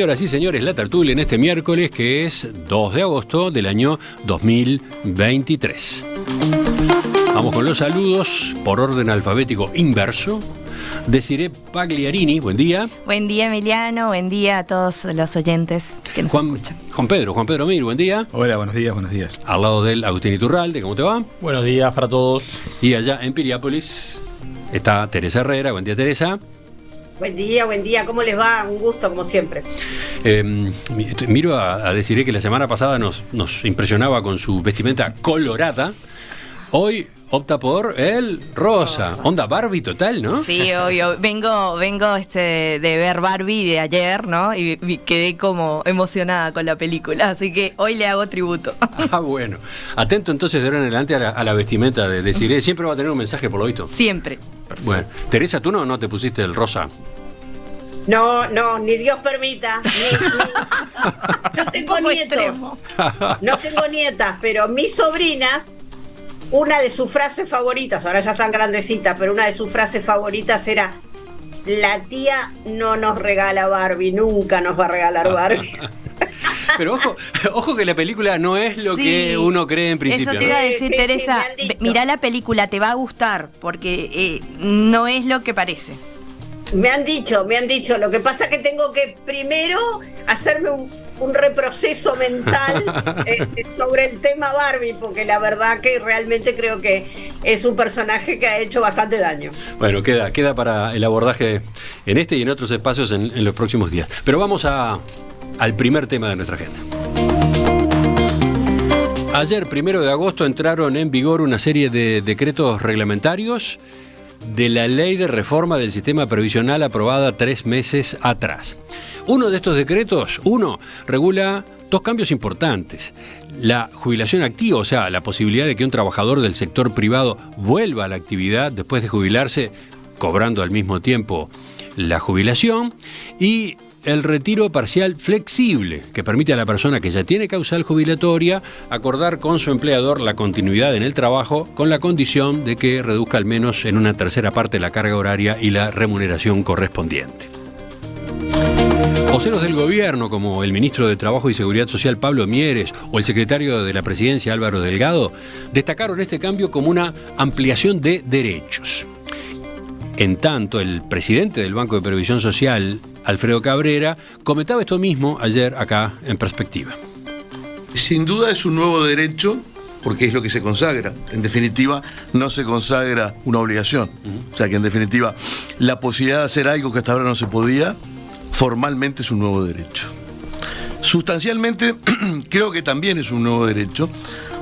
señoras y señores, la tertulia en este miércoles que es 2 de agosto del año 2023. Vamos con los saludos por orden alfabético inverso. Desiree Pagliarini, buen día. Buen día, Emiliano, buen día a todos los oyentes que nos escuchan. Juan Pedro Mir, buen día. Hola, buenos días. Al lado del Agustín Iturralde, ¿cómo te va? Buenos días para todos. Y allá en Piriápolis está Teresa Herrera, buen día Teresa. Buen día, ¿cómo les va? Un gusto, como siempre. Miro a Desiree que la semana pasada nos impresionaba con su vestimenta colorada. Hoy opta por el rosa. Onda Barbie total, ¿no? Sí, obvio. Vengo de ver Barbie de ayer, ¿no? Y quedé como emocionada con la película, así que hoy le hago tributo. Ah, bueno. Atento entonces de ahora en adelante a la vestimenta de Desiree. Siempre va a tener un mensaje por lo visto. Siempre. Bueno, Teresa, ¿tú no te pusiste el rosa? No, ni Dios permita. Yo tengo nietos. No tengo nietas, pero mis sobrinas, una de sus frases favoritas, ahora ya están grandecitas, pero una de sus frases favoritas era: la tía no nos regala Barbie, nunca nos va a regalar Barbie. Pero ojo que la película no es lo que uno cree en principio. Eso te iba a decir, Sí, Teresa, sí, mirá la película, te va a gustar, porque no es lo que parece. Me han dicho, lo que pasa es que tengo que primero hacerme un reproceso mental sobre el tema Barbie, porque la verdad que realmente creo que es un personaje que ha hecho bastante daño. Bueno, queda para el abordaje en este y en otros espacios en los próximos días. Pero vamos al primer tema de nuestra agenda. Ayer, 1 de agosto, entraron en vigor una serie de decretos reglamentarios de la ley de reforma del sistema previsional aprobada 3 meses atrás. Uno de estos decretos, regula 2 cambios importantes. La jubilación activa, o sea, la posibilidad de que un trabajador del sector privado vuelva a la actividad después de jubilarse, cobrando al mismo tiempo la jubilación, y el retiro parcial flexible, que permite a la persona que ya tiene causal jubilatoria acordar con su empleador la continuidad en el trabajo con la condición de que reduzca al menos en una tercera parte la carga horaria y la remuneración correspondiente. Voceros del gobierno, como el ministro de Trabajo y Seguridad Social Pablo Mieres o el secretario de la Presidencia Álvaro Delgado, destacaron este cambio como una ampliación de derechos. En tanto, el presidente del Banco de Previsión Social, Alfredo Cabrera, comentaba esto mismo ayer acá en Perspectiva. Sin duda es un nuevo derecho, porque es lo que se consagra. En definitiva, no se consagra una obligación. O sea que en definitiva, la posibilidad de hacer algo que hasta ahora no se podía, formalmente es un nuevo derecho. Sustancialmente, creo que también es un nuevo derecho,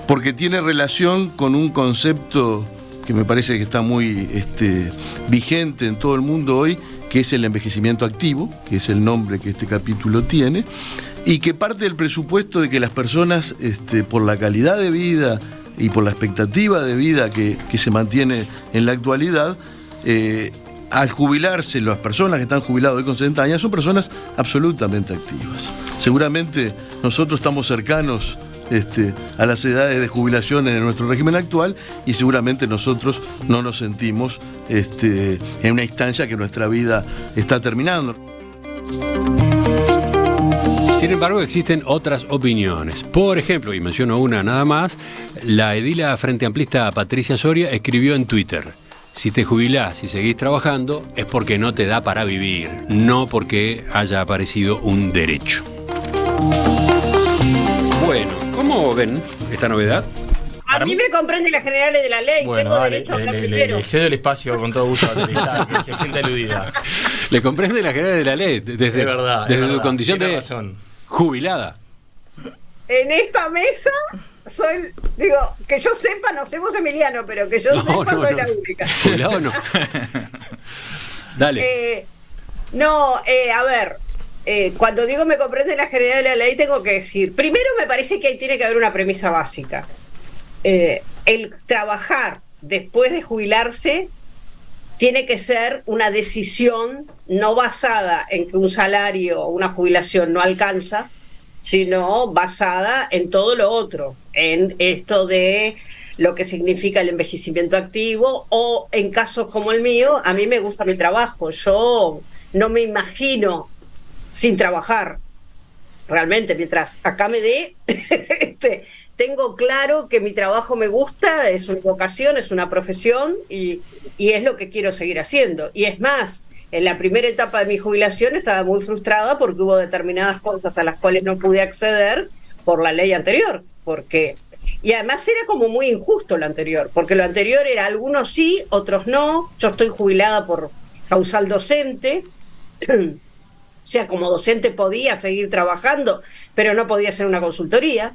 porque tiene relación con un concepto que me parece que está muy vigente en todo el mundo hoy, que es el envejecimiento activo, que es el nombre que este capítulo tiene, y que parte del presupuesto de que las personas, por la calidad de vida y por la expectativa de vida que se mantiene en la actualidad, al jubilarse, las personas que están jubiladas hoy con 70 años son personas absolutamente activas. Seguramente nosotros estamos cercanos a las edades de jubilación en nuestro régimen actual y seguramente nosotros no nos sentimos en una instancia que nuestra vida está terminando. Sin embargo, existen otras opiniones. Por ejemplo, y menciono una nada más, la edila frente amplista Patricia Soria escribió en Twitter: si te jubilás y seguís trabajando es porque no te da para vivir, no porque haya aparecido un derecho. Bueno, ¿cómo ven esta novedad? A mí me comprende las generales de la ley, Bueno, tengo dale, derecho a hablar primero. le cedo el espacio con todo gusto a Teresa, que se sienta aludida. Le comprende las generales de la ley desde, Es verdad, desde es su verdad, condición tiene de razón. jubilada. En esta mesa que yo sepa, no sé vos, Emiliano, pero que yo sepa soy la única. Jubilado no. Dale. A ver, cuando digo me comprende la generalidad de la ley, tengo que decir, primero me parece que ahí tiene que haber una premisa básica. El trabajar después de jubilarse tiene que ser una decisión no basada en que un salario o una jubilación no alcanza, sino basada en todo lo otro, en esto de lo que significa el envejecimiento activo, o en casos como el mío, a mí me gusta mi trabajo, yo no me imagino sin trabajar, realmente, mientras acá me dé, tengo claro que mi trabajo me gusta, es una vocación, es una profesión y es lo que quiero seguir haciendo. Y es más, en la primera etapa de mi jubilación estaba muy frustrada porque hubo determinadas cosas a las cuales no pude acceder por la ley anterior, y además era como muy injusto lo anterior, porque lo anterior era algunos sí, otros no. Yo estoy jubilada por causal docente, o sea, como docente podía seguir trabajando, pero no podía hacer una consultoría.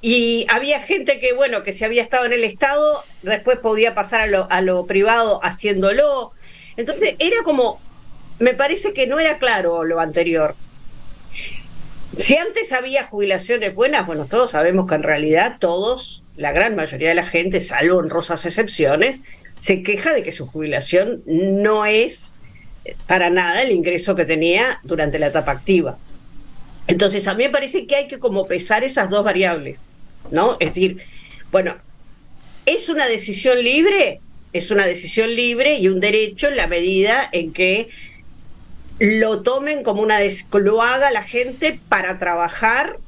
Y había gente que, bueno, que si había estado en el Estado, después podía pasar a lo privado haciéndolo. Entonces era como, me parece que no era claro lo anterior. Si antes había jubilaciones buenas, bueno, todos sabemos que en realidad todos, la gran mayoría de la gente, salvo honrosas excepciones, se queja de que su jubilación no es para nada el ingreso que tenía durante la etapa activa. Entonces a mí me parece que hay que como pesar esas dos variables, ¿no? Es decir, bueno, ¿es una decisión libre? Es una decisión libre y un derecho en la medida en que lo tomen como lo haga la gente para trabajar,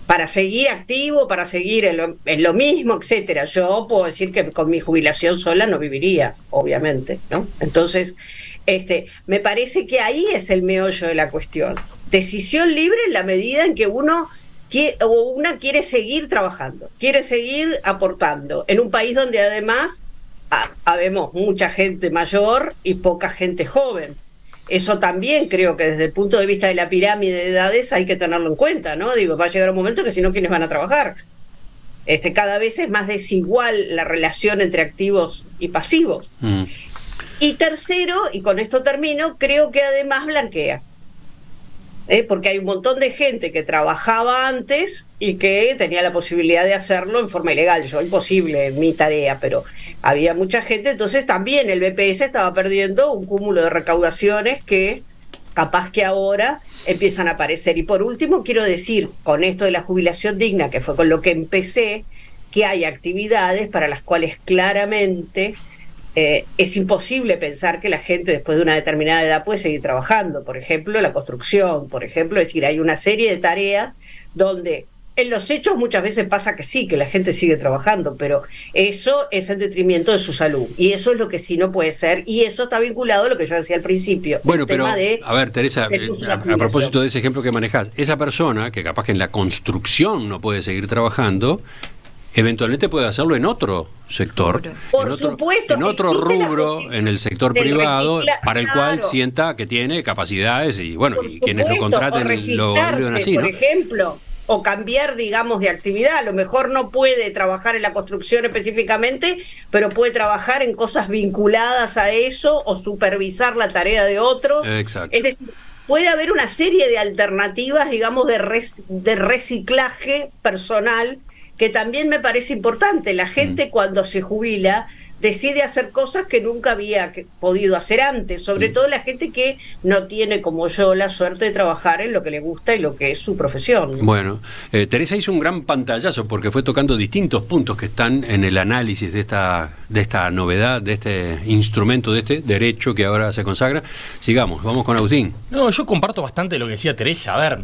para seguir activo, para seguir en lo mismo, etcétera. Yo puedo decir que con mi jubilación sola no viviría, obviamente, ¿no? Entonces, me parece que ahí es el meollo de la cuestión. Decisión libre en la medida en que una quiere seguir trabajando, quiere seguir aportando, en un país donde además habemos mucha gente mayor y poca gente joven. Eso también creo que desde el punto de vista de la pirámide de edades hay que tenerlo en cuenta, ¿no? Digo, va a llegar un momento que si no, ¿quiénes van a trabajar? Cada vez es más desigual la relación entre activos y pasivos. Y tercero, y con esto termino, creo que además blanquea. Porque hay un montón de gente que trabajaba antes y que tenía la posibilidad de hacerlo en forma ilegal. Yo, imposible, mi tarea, pero había mucha gente. Entonces también el BPS estaba perdiendo un cúmulo de recaudaciones que capaz que ahora empiezan a aparecer. Y por último, quiero decir, con esto de la jubilación digna, que fue con lo que empecé, que hay actividades para las cuales claramente es imposible pensar que la gente después de una determinada edad puede seguir trabajando. Por ejemplo, la construcción, por ejemplo, es decir, hay una serie de tareas donde en los hechos muchas veces pasa que sí, que la gente sigue trabajando, pero eso es en detrimento de su salud. Y eso es lo que sí no puede ser, y eso está vinculado a lo que yo decía al principio. Bueno, pero, a ver, Teresa, a propósito de ese ejemplo que manejás, esa persona que capaz que en la construcción no puede seguir trabajando, eventualmente puede hacerlo en otro sector, por supuesto, en otro rubro, en el sector privado, para el cual sienta que tiene capacidades y bueno, y quienes lo contraten lo ayudan así, ¿no? Por ejemplo, o cambiar, digamos, de actividad. A lo mejor no puede trabajar en la construcción específicamente, pero puede trabajar en cosas vinculadas a eso o supervisar la tarea de otros. Exacto. Es decir, puede haber una serie de alternativas, digamos, de reciclaje personal, que también me parece importante. La gente cuando se jubila decide hacer cosas que nunca había podido hacer antes, sobre todo la gente que no tiene, como yo, la suerte de trabajar en lo que le gusta y lo que es su profesión. Bueno, Teresa hizo un gran pantallazo porque fue tocando distintos puntos que están en el análisis de esta novedad, de este instrumento, de este derecho que ahora se consagra. Sigamos, vamos con Agustín. No, yo comparto bastante lo que decía Teresa. A ver,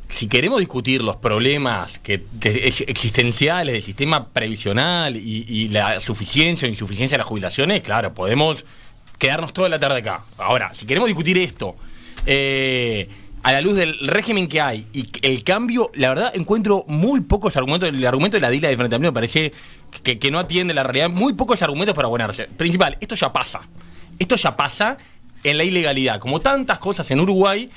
si queremos discutir los problemas existenciales del sistema previsional y la suficiencia o insuficiencia de las jubilaciones, claro, podemos quedarnos toda la tarde acá. Ahora, si queremos discutir esto a la luz del régimen que hay y el cambio, la verdad encuentro muy pocos argumentos. El argumento de la DILA de Frente Amplio me parece que no atiende la realidad. Muy pocos argumentos para abonarse. Principal, esto ya pasa. Esto ya pasa en la ilegalidad. Como tantas cosas en Uruguay,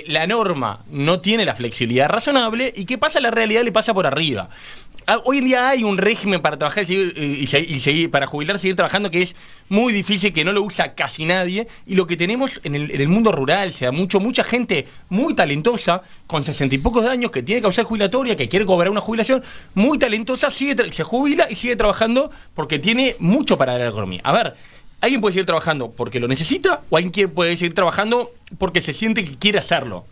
la norma no tiene la flexibilidad razonable y ¿qué pasa? La realidad le pasa por arriba. Hoy en día hay un régimen para trabajar y seguir, para jubilar, seguir trabajando, que es muy difícil, que no lo usa casi nadie, y lo que tenemos en el mundo rural, sea mucha gente muy talentosa, con 60 y pocos de años, que tiene causal jubilatoria, que quiere cobrar una jubilación, muy talentosa, se jubila y sigue trabajando porque tiene mucho para la economía. A ver, alguien puede seguir trabajando porque lo necesita, o alguien puede seguir trabajando porque se siente que quiere hacerlo.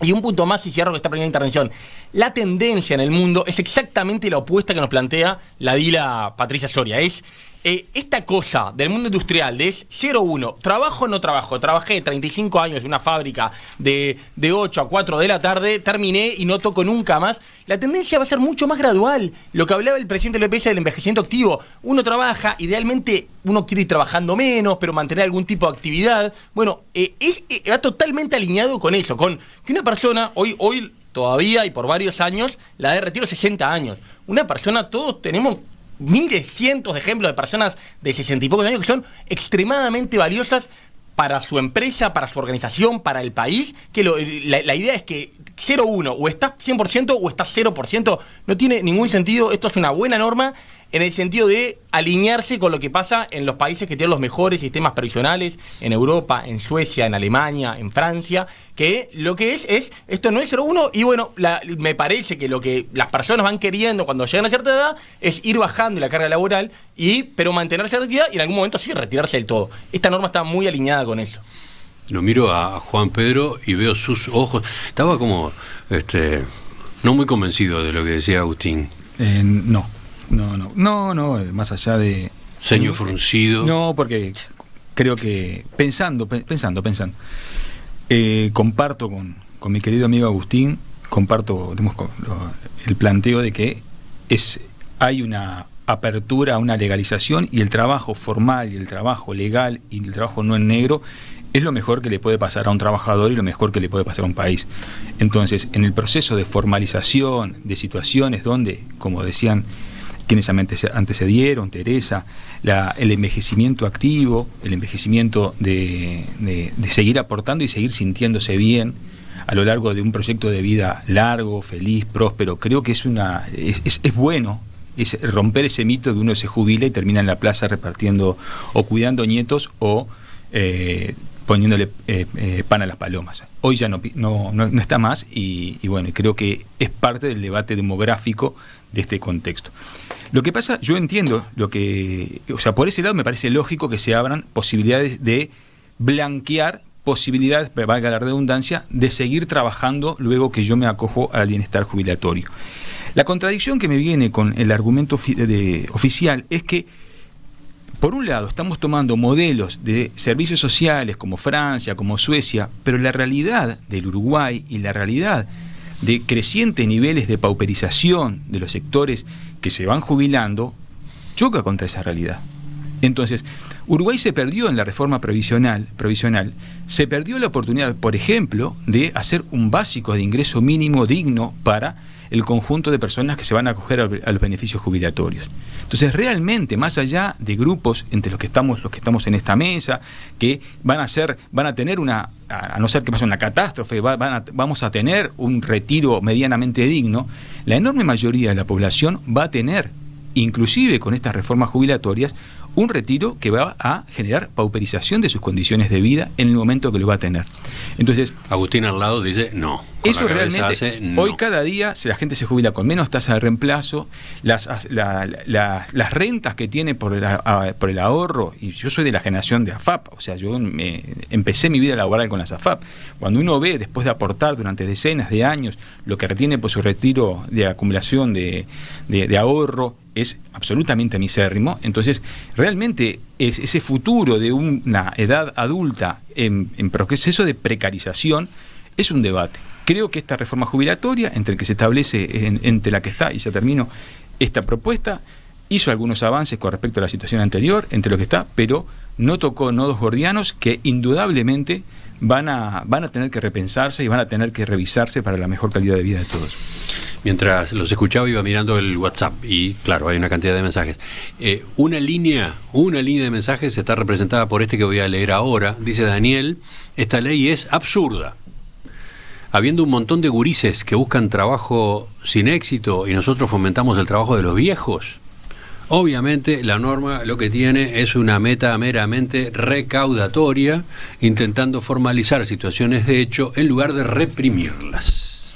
Y un punto más, y cierro esta primera intervención. La tendencia en el mundo es exactamente la opuesta que nos plantea la DILA Patricia Soria. Es esta cosa del mundo industrial de es 0-1, trabajo o no trabajo, trabajé 35 años en una fábrica de 8 a 4 de la tarde, terminé y no toco nunca más, la tendencia va a ser mucho más gradual. Lo que hablaba el presidente del BPS del envejecimiento activo, uno trabaja, idealmente uno quiere ir trabajando menos, pero mantener algún tipo de actividad. Bueno, va totalmente alineado con eso, con que una persona, hoy todavía y por varios años, la edad de retiro es 60 años. Una persona, todos tenemos miles, cientos de ejemplos de personas de 60 y pocos años que son extremadamente valiosas para su empresa, para su organización, para el país, que la idea es que 0-1, o estás 100% o estás 0%, no tiene ningún sentido. Esto es una buena norma en el sentido de alinearse con lo que pasa en los países que tienen los mejores sistemas previsionales, en Europa, en Suecia, en Alemania, en Francia, que lo que es esto no es 0-1, y bueno, me parece que lo que las personas van queriendo cuando llegan a cierta edad es ir bajando la carga laboral, pero mantenerse en actividad y en algún momento sí retirarse del todo. Esta norma está muy alineada con eso. Lo miro a Juan Pedro y veo sus ojos. Estaba como no muy convencido de lo que decía Agustín. No, más allá de... Ceño fruncido. No, porque creo que pensando, comparto con mi querido amigo Agustín, comparto el planteo de que hay una apertura a una legalización, y el trabajo formal y el trabajo legal y el trabajo no en negro es lo mejor que le puede pasar a un trabajador y lo mejor que le puede pasar a un país. Entonces, en el proceso de formalización de situaciones donde, como decían quienes antecedieron, Teresa, el envejecimiento activo, el envejecimiento de seguir aportando y seguir sintiéndose bien a lo largo de un proyecto de vida largo, feliz, próspero, creo que es bueno. Es romper ese mito que uno se jubila y termina en la plaza repartiendo o cuidando nietos o poniéndole pan a las palomas. Hoy ya no está más, y bueno, creo que es parte del debate demográfico de este contexto. Lo que pasa, yo entiendo por ese lado me parece lógico que se abran posibilidades de blanquear posibilidades, valga la redundancia, de seguir trabajando luego que yo me acojo al bienestar jubilatorio. La contradicción que me viene con el argumento oficial es que, por un lado, estamos tomando modelos de servicios sociales como Francia, como Suecia, pero la realidad del Uruguay y la realidad de crecientes niveles de pauperización de los sectores que se van jubilando choca contra esa realidad. Entonces, Uruguay se perdió en la reforma provisional, se perdió la oportunidad, por ejemplo, de hacer un básico de ingreso mínimo digno para el conjunto de personas que se van a acoger a los beneficios jubilatorios. Entonces, realmente, más allá de grupos entre los que estamos en esta mesa, que van a tener a no ser que pase una catástrofe, vamos a tener un retiro medianamente digno, la enorme mayoría de la población va a tener, inclusive con estas reformas jubilatorias, un retiro que va a generar pauperización de sus condiciones de vida en el momento que lo va a tener. Entonces, Agustín al lado dice no. Eso realmente, no. Hoy cada día la gente se jubila con menos tasa de reemplazo, las rentas que tiene por el ahorro, y yo soy de la generación de AFAP, o sea, yo empecé mi vida laboral con las AFAP. Cuando uno ve, después de aportar durante decenas de años, lo que retiene por su retiro de acumulación de ahorro, es absolutamente misérrimo. Entonces, realmente ese futuro de una edad adulta en proceso de precarización es un debate. Creo que esta reforma jubilatoria, entre el que se establece, entre la que está, y ya termino, esta propuesta, hizo algunos avances con respecto a la situación anterior, entre lo que está, pero no tocó nodos gordianos que indudablemente van a tener que repensarse y van a tener que revisarse para la mejor calidad de vida de todos. Mientras los escuchaba iba mirando el WhatsApp y claro, hay una cantidad de mensajes. Una línea de mensajes está representada por este que voy a leer ahora. Dice Daniel, esta ley es absurda. Habiendo un montón de gurises que buscan trabajo sin éxito y nosotros fomentamos el trabajo de los viejos, obviamente la norma lo que tiene es una meta meramente recaudatoria, intentando formalizar situaciones de hecho en lugar de reprimirlas.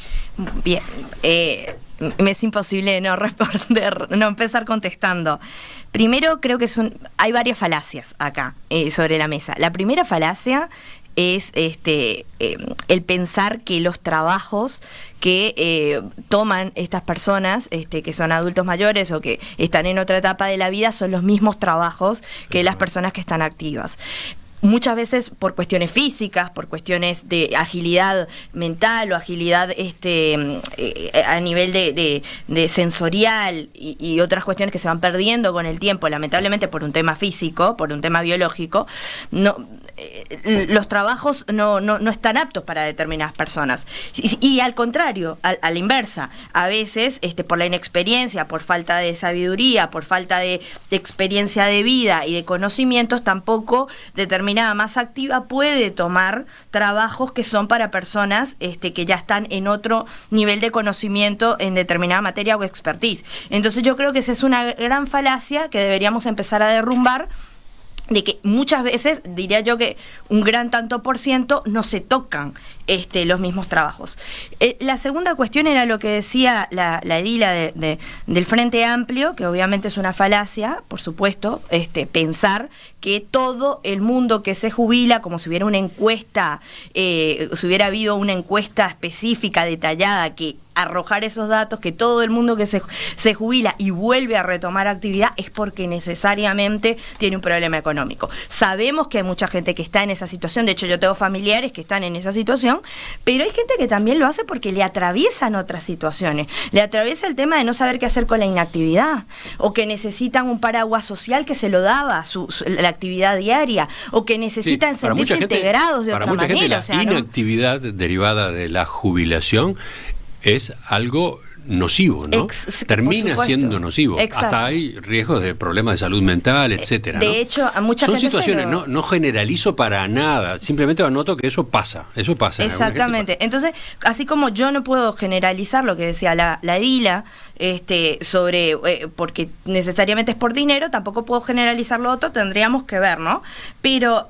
Bien, me es imposible no responder, no empezar contestando. Primero, creo que hay varias falacias acá sobre la mesa. La primera falacia es el pensar que los trabajos que toman estas personas que son adultos mayores o que están en otra etapa de la vida son los mismos trabajos que las personas que están activas. Muchas veces por cuestiones físicas, por cuestiones de agilidad mental o agilidad a nivel de sensorial y otras cuestiones que se van perdiendo con el tiempo, lamentablemente por un tema físico, por un tema biológico, los trabajos no están aptos para determinadas personas. Y al contrario, a la inversa, a veces por la inexperiencia, por falta de sabiduría, por falta de experiencia de vida y de conocimientos, tampoco determinada más activa puede tomar trabajos que son para personas que ya están en otro nivel de conocimiento en determinada materia o expertise. Entonces yo creo que esa es una gran falacia que deberíamos empezar a derrumbar, de que muchas veces, diría yo que un gran tanto por ciento, no se tocan los mismos trabajos. La segunda cuestión era lo que decía la edila del Frente Amplio, que obviamente es una falacia, por supuesto, pensar que todo el mundo que se jubila, como si hubiera una encuesta, si hubiera habido una encuesta específica, detallada, que arrojar esos datos, que todo el mundo que se jubila y vuelve a retomar actividad es porque necesariamente tiene un problema económico. Sabemos que hay mucha gente que está en esa situación, de hecho yo tengo familiares que están en esa situación, pero hay gente que también lo hace porque le atraviesan otras situaciones, le atraviesa el tema de no saber qué hacer con la inactividad, o que necesitan un paraguas social que se lo daba la actividad diaria, o que necesitan sentirse integrados de otra manera. Para mucha gente la inactividad derivada de la jubilación es algo nocivo, ¿no? Termina siendo nocivo. Exacto. Hasta hay riesgos de problemas de salud mental, etcétera. De hecho, a mucha gente son situaciones, no generalizo para nada, simplemente anoto que eso pasa. Exactamente. Entonces, así como yo no puedo generalizar lo que decía la edila, sobre porque necesariamente es por dinero, tampoco puedo generalizar lo otro, tendríamos que ver, ¿no? Pero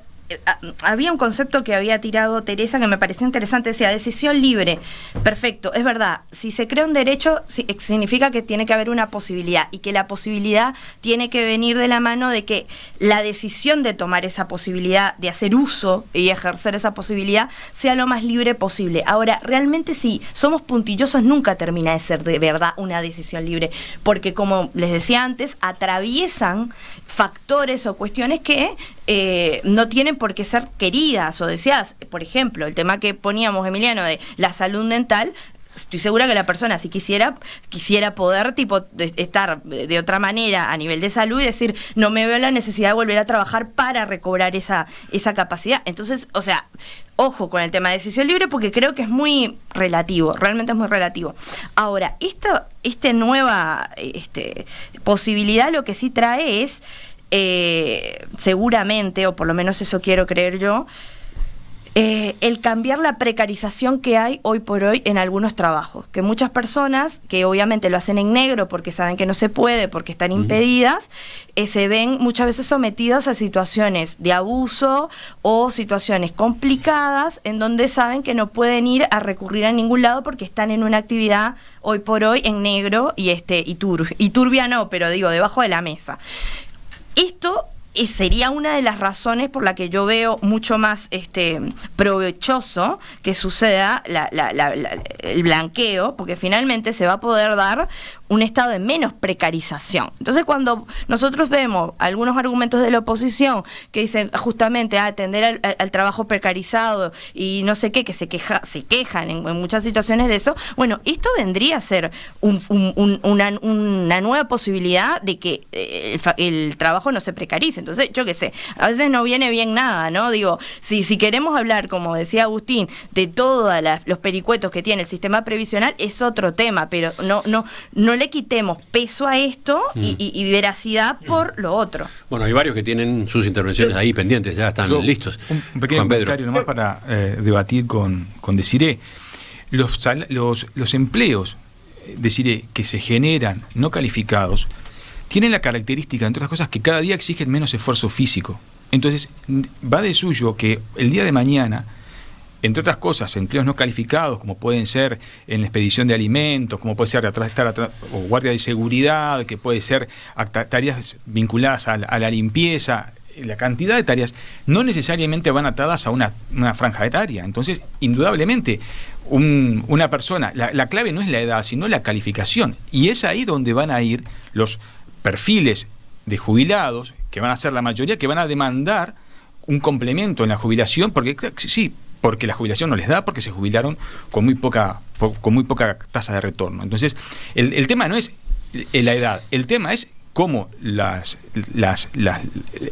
había un concepto que había tirado Teresa que me parecía interesante, decía decisión libre. Perfecto, es verdad, si se crea un derecho significa que tiene que haber una posibilidad, y que la posibilidad tiene que venir de la mano de que la decisión de tomar esa posibilidad, de hacer uso y ejercer esa posibilidad, sea lo más libre posible. Ahora, realmente si somos puntillosos nunca termina de ser de verdad una decisión libre, porque como les decía antes, atraviesan factores o cuestiones que no tienen por qué ser queridas o deseadas. Por ejemplo, el tema que poníamos, Emiliano, de la salud mental. Estoy segura que la persona, si quisiera poder estar de otra manera a nivel de salud y decir, no me veo la necesidad de volver a trabajar para recobrar esa capacidad. Entonces, o sea, ojo con el tema de decisión libre, porque creo que es muy relativo, realmente es muy relativo. Ahora, esta nueva posibilidad lo que sí trae es, seguramente, o por lo menos eso quiero creer yo, el cambiar la precarización que hay hoy por hoy en algunos trabajos, que muchas personas que obviamente lo hacen en negro porque saben que no se puede, porque están impedidas, se ven muchas veces sometidas a situaciones de abuso o situaciones complicadas en donde saben que no pueden ir a recurrir a ningún lado porque están en una actividad hoy por hoy en negro y turbia no, pero digo, debajo de la mesa. Esto sería una de las razones por la que yo veo mucho más provechoso que suceda el blanqueo, porque finalmente se va a poder dar un estado de menos precarización. Entonces, cuando nosotros vemos algunos argumentos de la oposición que dicen justamente atender al trabajo precarizado y no sé qué, que se quejan en muchas situaciones de eso, bueno, esto vendría a ser una nueva posibilidad de que el trabajo no se precarice. Entonces, yo qué sé, a veces no viene bien nada, ¿no? Digo, si queremos hablar, como decía Agustín, de todos los pericuetos que tiene el sistema previsional, es otro tema, pero no le quitemos peso a esto y veracidad por lo otro. Bueno, hay varios que tienen sus intervenciones ahí pendientes, ya están listos. Un pequeño comentario nomás para debatir con Desiré. Los empleos, Desiré, que se generan no calificados, tienen la característica, entre otras cosas, que cada día exigen menos esfuerzo físico. Entonces, va de suyo que el día de mañana, entre otras cosas, empleos no calificados, como pueden ser en la expedición de alimentos, como puede ser estar atrás, o guardia de seguridad, que puede ser tareas vinculadas a la limpieza, la cantidad de tareas no necesariamente van atadas a una franja etaria. Entonces, indudablemente, una persona, la clave no es la edad, sino la calificación. Y es ahí donde van a ir los perfiles de jubilados, que van a ser la mayoría, que van a demandar un complemento en la jubilación, porque sí, porque la jubilación no les da, porque se jubilaron con muy poca tasa de retorno. Entonces, el tema no es la edad, el tema es cómo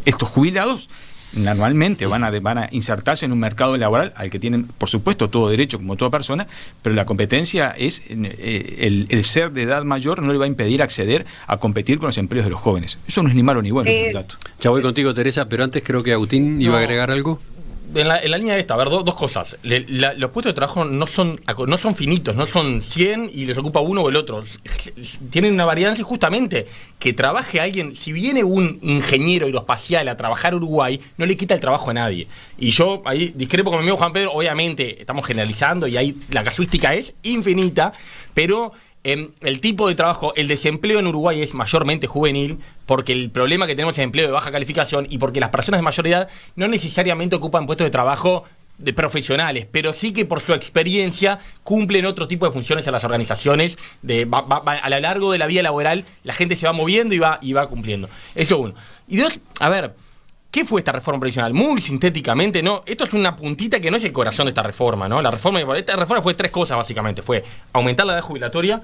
estos jubilados normalmente van a insertarse en un mercado laboral al que tienen, por supuesto, todo derecho como toda persona, pero la competencia es el ser de edad mayor no le va a impedir acceder a competir con los empleos de los jóvenes. Eso no es ni malo ni bueno, es un dato. Ya voy contigo, Teresa, pero antes creo que Agustín iba a agregar algo. En la línea de esta, a ver, dos cosas. Los puestos de trabajo no son finitos, no son 100 y les ocupa uno o el otro. Tienen una varianza y justamente que trabaje alguien, si viene un ingeniero aeroespacial a trabajar a Uruguay, no le quita el trabajo a nadie. Y yo ahí discrepo con mi amigo Juan Pedro, obviamente estamos generalizando y ahí la casuística es infinita, pero el tipo de trabajo, el desempleo en Uruguay es mayormente juvenil, porque el problema que tenemos es empleo de baja calificación y porque las personas de mayor edad no necesariamente ocupan puestos de trabajo de profesionales, pero sí que por su experiencia cumplen otro tipo de funciones a las organizaciones. A lo largo de la vida laboral la gente se va moviendo y va cumpliendo. Eso uno. Y dos, a ver, ¿qué fue esta reforma previsional? Muy sintéticamente, ¿no? Esto es una puntita que no es el corazón de esta reforma, ¿no? Esta reforma fue tres cosas, básicamente. Fue aumentar la edad jubilatoria,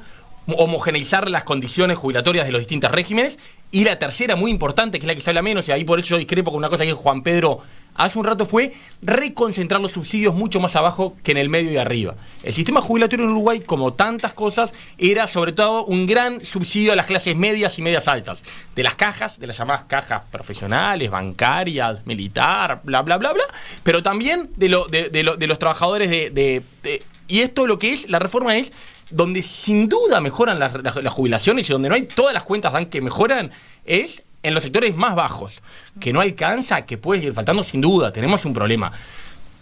homogeneizar las condiciones jubilatorias de los distintos regímenes, y la tercera, muy importante, que es la que se habla menos, y ahí por eso yo discrepo con una cosa que dijo Juan Pedro hace un rato, fue reconcentrar los subsidios mucho más abajo que en el medio y arriba. El sistema jubilatorio en Uruguay, como tantas cosas, era sobre todo un gran subsidio a las clases medias y medias altas, de las cajas, de las llamadas cajas profesionales, bancarias, militar, bla, bla, bla, bla, pero también de los trabajadores y esto lo que es, la reforma es donde sin duda mejoran las jubilaciones y donde no hay todas las cuentas dan que mejoran, es en los sectores más bajos, que no alcanza, que puede ir faltando sin duda, tenemos un problema.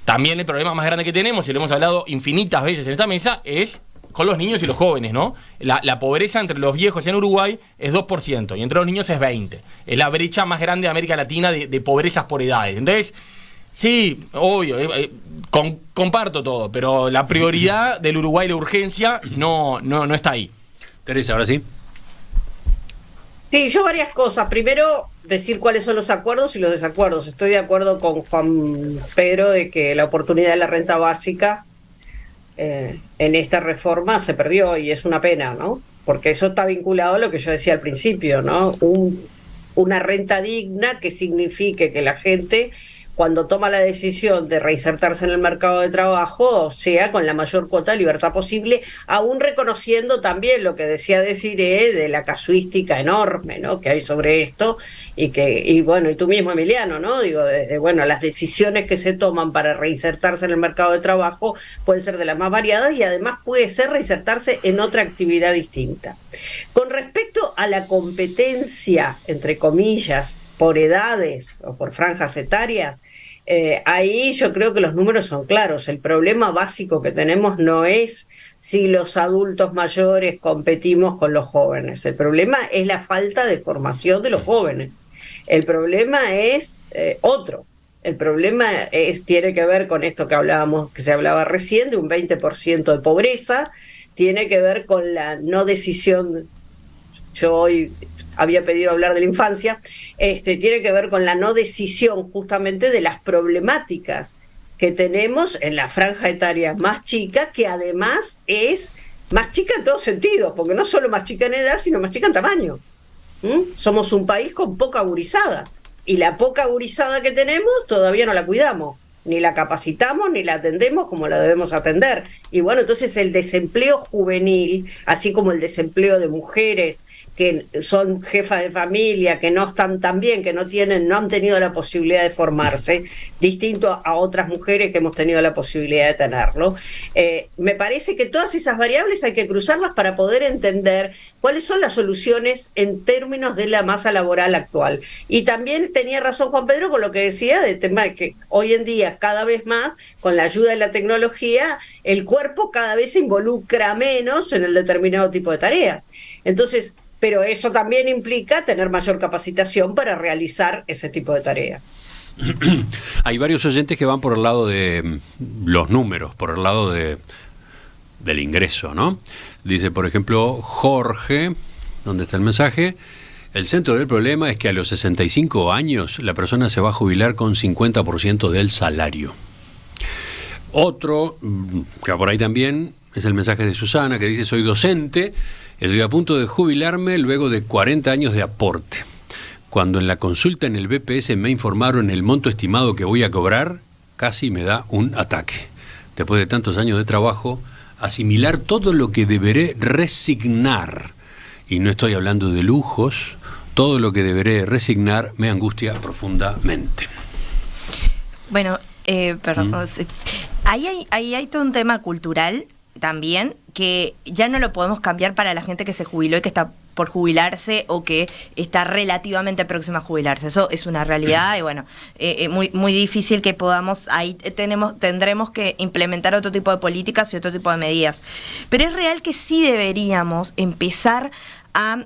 También el problema más grande que tenemos, y lo hemos hablado infinitas veces en esta mesa, es con los niños y los jóvenes, ¿no? La pobreza entre los viejos en Uruguay es 2%, y entre los niños es 20%. Es la brecha más grande de América Latina de pobrezas por edades. Entonces, sí, obvio, comparto todo, pero la prioridad del Uruguay, la urgencia, no está ahí. Teresa, ahora sí. Sí, yo varias cosas. Primero, decir cuáles son los acuerdos y los desacuerdos. Estoy de acuerdo con Juan Pedro de que la oportunidad de la renta básica en esta reforma se perdió y es una pena, ¿no? Porque eso está vinculado a lo que yo decía al principio, ¿no? Una renta digna que signifique que la gente, cuando toma la decisión de reinsertarse en el mercado de trabajo, sea con la mayor cuota de libertad posible, aún reconociendo también lo que decía Desiree de la casuística enorme, ¿no?, que hay sobre esto, y bueno, y tú mismo, Emiliano, ¿no? Digo, bueno, las decisiones que se toman para reinsertarse en el mercado de trabajo pueden ser de las más variadas y además puede ser reinsertarse en otra actividad distinta. Con respecto a la competencia, entre comillas, por edades o por franjas etarias, ahí yo creo que los números son claros. El problema básico que tenemos no es si los adultos mayores competimos con los jóvenes. El problema es la falta de formación de los jóvenes. El problema es otro. El problema tiene que ver con esto que se hablaba recién, de un 20% de pobreza, tiene que ver con la no decisión. Yo hoy había pedido hablar de la infancia, tiene que ver con la no decisión justamente de las problemáticas que tenemos en la franja etaria más chica, que además es más chica en todos sentidos, porque no solo más chica en edad, sino más chica en tamaño. Somos un país con poca gurizada, y la poca gurizada que tenemos todavía no la cuidamos, ni la capacitamos, ni la atendemos como la debemos atender. Y bueno, entonces el desempleo juvenil, así como el desempleo de mujeres que son jefas de familia, que no están tan bien, que no han tenido la posibilidad de formarse, distinto a otras mujeres que hemos tenido la posibilidad de tenerlo. Me parece que todas esas variables hay que cruzarlas para poder entender cuáles son las soluciones en términos de la masa laboral actual. Y también tenía razón Juan Pedro con lo que decía del tema de que hoy en día, cada vez más, con la ayuda de la tecnología, el cuerpo cada vez se involucra menos en el determinado tipo de tareas. Entonces, pero eso también implica tener mayor capacitación para realizar ese tipo de tareas. Hay varios oyentes que van por el lado de los números, por el lado del ingreso, ¿no? Dice, por ejemplo, Jorge, ¿dónde está el mensaje? El centro del problema es que a los 65 años la persona se va a jubilar con 50% del salario. Otro, que va por ahí también, es el mensaje de Susana, que dice, soy docente, estoy a punto de jubilarme luego de 40 años de aporte. Cuando en la consulta en el BPS me informaron el monto estimado que voy a cobrar, casi me da un ataque. Después de tantos años de trabajo, asimilar todo lo que deberé resignar, y no estoy hablando de lujos, todo lo que deberé resignar me angustia profundamente. Bueno, perdón. Ahí hay todo un tema cultural también, que ya no lo podemos cambiar para la gente que se jubiló y que está por jubilarse o que está relativamente próxima a jubilarse. Eso es una realidad y bueno, muy, muy difícil que podamos, ahí tendremos que implementar otro tipo de políticas y otro tipo de medidas. Pero es real que sí deberíamos empezar a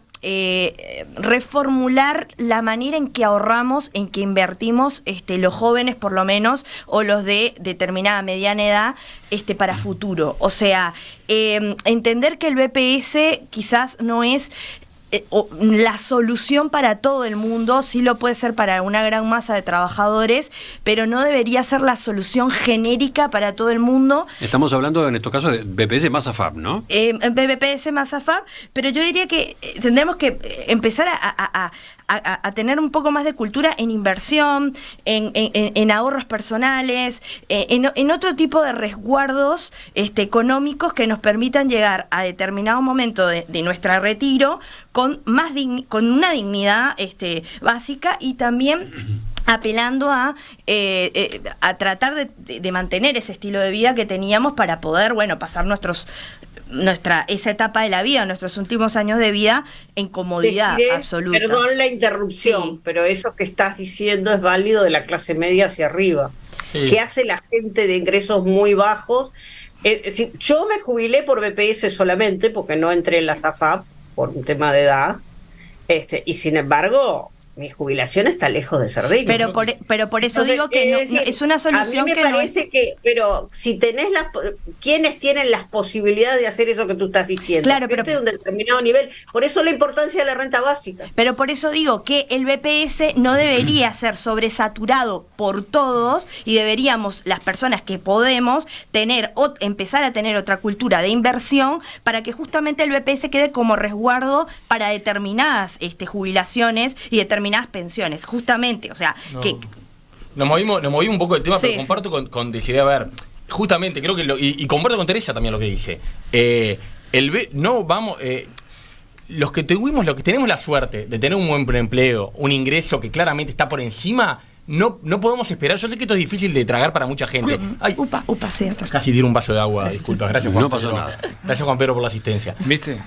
reformular la manera en que ahorramos, en que invertimos los jóvenes por lo menos, o los de determinada mediana edad, para futuro. O sea, entender que el BPS quizás no es la solución para todo el mundo, sí lo puede ser para una gran masa de trabajadores, pero no debería ser la solución genérica para todo el mundo. Estamos hablando en estos casos de BPS más AFAP, ¿no? BPS más AFAP, pero yo diría que tendremos que empezar a tener un poco más de cultura en inversión, en ahorros personales, en otro tipo de resguardos económicos que nos permitan llegar a determinado momento de nuestro retiro con una dignidad básica, y también apelando a tratar de mantener ese estilo de vida que teníamos para poder, pasar esa etapa de la vida, nuestros últimos años de vida en comodidad absoluta. Perdón la interrupción, sí, pero eso que estás diciendo es válido de la clase media hacia arriba. Sí. ¿Qué hace la gente de ingresos muy bajos? Yo me jubilé por BPS solamente, porque no entré en la AFAP por un tema de edad, y sin embargo mi jubilación está lejos de ser digna. Pero por eso digo que es una solución que no es... A mí me parece que, pero si tenés ¿quiénes tienen las posibilidades de hacer eso que tú estás diciendo? Claro, pero de un determinado nivel. Por eso la importancia de la renta básica. Pero por eso digo que el BPS no debería ser sobresaturado por todos, y deberíamos, las personas que podemos, empezar a tener otra cultura de inversión para que justamente el BPS quede como resguardo para determinadas jubilaciones y determinadas pensiones, justamente, o sea, que... Nos movimos un poco del tema, sí, pero comparto con Desiree, a ver, justamente, creo que y comparto con Teresa también lo que dice. Los que tenemos la suerte de tener un buen empleo, un ingreso que claramente está por encima, no podemos esperar. Yo sé que esto es difícil de tragar para mucha gente. Ay, sí, casi tiro un vaso de agua, disculpa. Gracias, Juan. No pasó nada. Gracias, Juan Pedro, por la asistencia. ¿Viste?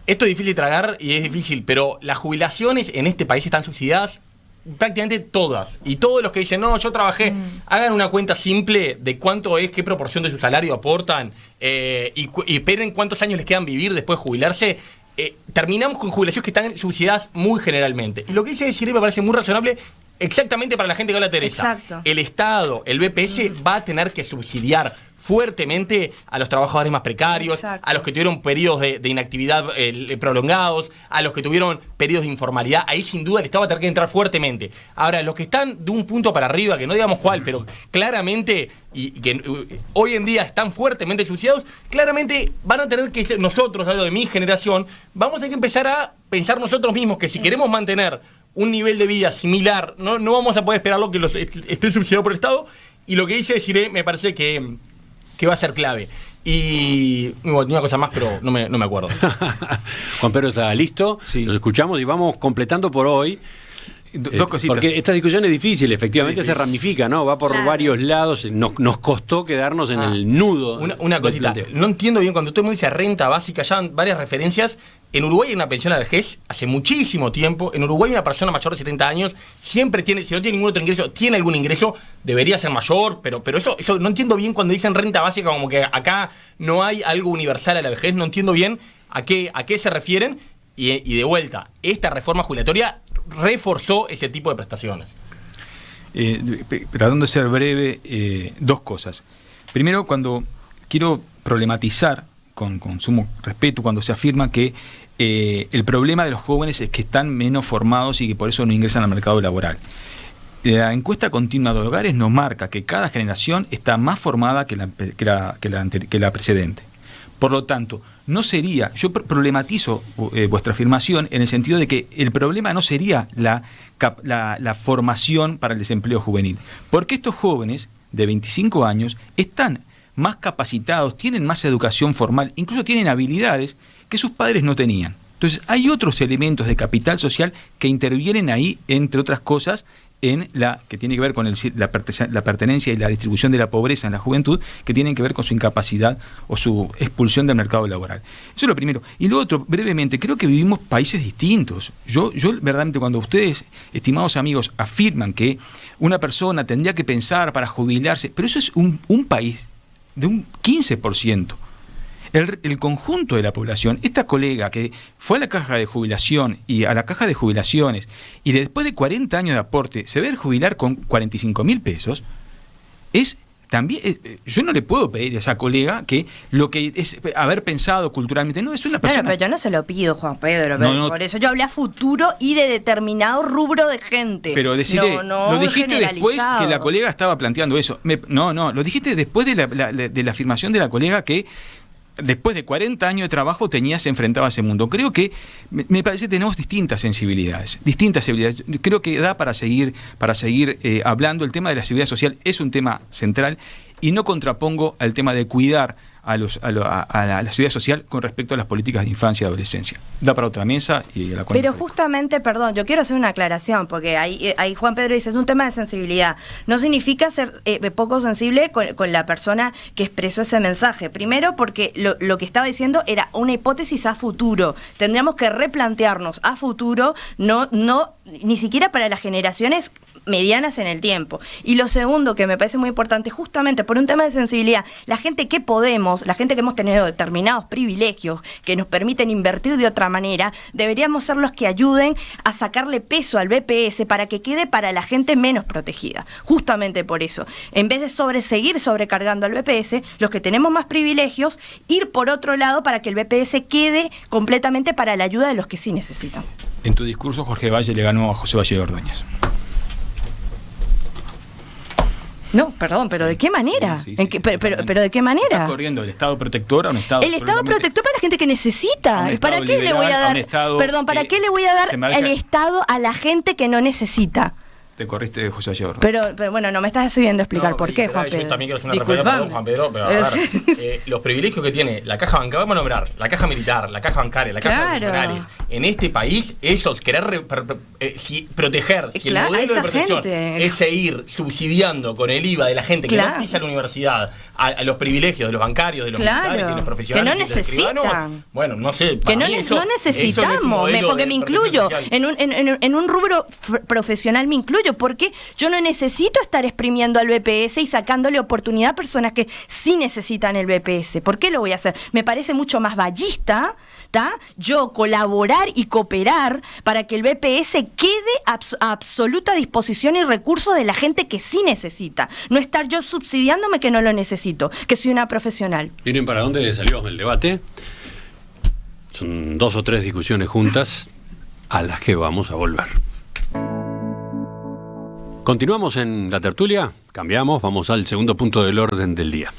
Esto es difícil de tragar y es difícil, pero las jubilaciones en este país están subsidiadas prácticamente todas. Y todos los que dicen, no, yo trabajé, hagan una cuenta simple de cuánto es, qué proporción de su salario aportan, y esperen cuántos años les quedan vivir después de jubilarse. Terminamos con jubilaciones que están subsidiadas muy generalmente. Y lo que dice Desiree me parece muy razonable, exactamente para la gente que habla Teresa. Exacto. El Estado, el BPS, va a tener que subsidiar fuertemente a los trabajadores más precarios, exacto, a los que tuvieron periodos de inactividad prolongados, a los que tuvieron periodos de informalidad. Ahí sin duda el Estado va a tener que entrar fuertemente. Ahora, los que están de un punto para arriba, que no digamos cuál, pero claramente, y que hoy en día están fuertemente subsidiados, claramente van a tener que, nosotros, hablo de mi generación, vamos a tener que empezar a pensar nosotros mismos que si queremos mantener un nivel de vida similar, no vamos a poder esperarlo que esté subsidiado por el Estado. Y lo que dice Desiree me parece que va a ser clave. Y bueno, tenía una cosa más, pero no me acuerdo. Juan Pedro está listo, sí. Los escuchamos y vamos completando por hoy. Dos cositas. Porque esta discusión es difícil, efectivamente se ramifica, ¿no? Va por varios lados, nos costó quedarnos en el nudo. Una cosita, no entiendo bien, cuando todo el mundo dice renta básica, ya han varias referencias. En Uruguay hay una pensión a la vejez hace muchísimo tiempo. En Uruguay una persona mayor de 70 años siempre tiene, si no tiene ningún otro ingreso, tiene algún ingreso, debería ser mayor, pero eso no entiendo bien cuando dicen renta básica, como que acá no hay algo universal a la vejez, no entiendo bien a qué se refieren. y de vuelta, esta reforma jubilatoria reforzó ese tipo de prestaciones. Tratando de ser breve, dos cosas. Primero, cuando quiero problematizar con sumo respeto cuando se afirma que el problema de los jóvenes es que están menos formados y que por eso no ingresan al mercado laboral. La encuesta continua de hogares nos marca que cada generación está más formada que la precedente. Por lo tanto, no sería, yo problematizo vuestra afirmación en el sentido de que el problema no sería la formación para el desempleo juvenil, porque estos jóvenes de 25 años están más capacitados, tienen más educación formal, incluso tienen habilidades que sus padres no tenían. Entonces, hay otros elementos de capital social que intervienen ahí, entre otras cosas, en la que tiene que ver con la pertenencia y la distribución de la pobreza en la juventud, que tienen que ver con su incapacidad o su expulsión del mercado laboral. Eso es lo primero. Y lo otro, brevemente, creo que vivimos países distintos. Yo verdaderamente, cuando ustedes, estimados amigos, afirman que una persona tendría que pensar para jubilarse, pero eso es un país de un 15%. El conjunto de la población, esta colega que fue a la caja de jubilación y a la caja de jubilaciones y después de 40 años de aporte se ve jubilar con 45.000 pesos, es también, yo no le puedo pedir a esa colega que lo que es haber pensado culturalmente, no, es una persona... Bueno, pero yo no se lo pido, Juan Pedro, no, por eso yo hablé a futuro y de determinado rubro de gente. Pero decirle, lo dijiste después que la colega estaba planteando eso. Lo dijiste después de la afirmación de la colega que después de 40 años de trabajo se enfrentaba a ese mundo. Creo que, me parece que tenemos distintas sensibilidades. Creo que da para seguir hablando. El tema de la seguridad social es un tema central y no contrapongo al tema de cuidar a la seguridad social con respecto a las políticas de infancia y adolescencia. Da para otra mesa y a la cual. Pero justamente, perdón, yo quiero hacer una aclaración, porque ahí Juan Pedro dice, es un tema de sensibilidad. No significa ser poco sensible con la persona que expresó ese mensaje. Primero, porque lo que estaba diciendo era una hipótesis a futuro. Tendríamos que replantearnos a futuro, no ni siquiera para las generaciones medianas en el tiempo. Y lo segundo, que me parece muy importante, justamente por un tema de sensibilidad, la gente que hemos tenido determinados privilegios que nos permiten invertir de otra manera, deberíamos ser los que ayuden a sacarle peso al BPS para que quede para la gente menos protegida. Justamente por eso, en vez de seguir sobrecargando al BPS, los que tenemos más privilegios, ir por otro lado para que el BPS quede completamente para la ayuda de los que sí necesitan. En tu discurso, Jorge Valle le ganó a José Valle de Ordóñez. No, perdón, pero ¿de qué manera? Sí, pero ¿de qué manera? Estás corriendo del Estado protector a un Estado... El Estado protector para la gente que necesita. ¿Para qué le voy a dar? Perdón, ¿para qué le voy a dar el Estado a la gente que no necesita? Te corriste de José Valle de Ordóñez. Pero bueno, no me estás decidiendo explicar por qué, Juan Pedro. Yo también quiero hacer una referencia, Juan Pedro, pero a ver, los privilegios que tiene la caja bancaria, vamos a nombrar, la caja militar, la caja bancaria, la caja de funcionarios, en este país, esos, querer proteger, si el modelo de protección es seguir subsidiando con el IVA de la gente que no pisa la universidad, a los privilegios de los bancarios, de los militares y de los profesionales. Que no necesitan. Bueno, no sé. Que no necesitamos, porque me incluyo. En un rubro profesional me incluyo, porque yo no necesito estar exprimiendo al BPS y sacándole oportunidad a personas que sí necesitan el BPS. ¿Por qué lo voy a hacer? Me parece mucho más ballista, yo colaborar y cooperar para que el BPS quede a absoluta disposición y recursos de la gente que sí necesita. No estar yo subsidiándome que no lo necesito, que soy una profesional. Miren para dónde salimos del debate. Son 2 o 3 discusiones juntas a las que vamos a volver. Continuamos en la tertulia, cambiamos, vamos al segundo punto del orden del día.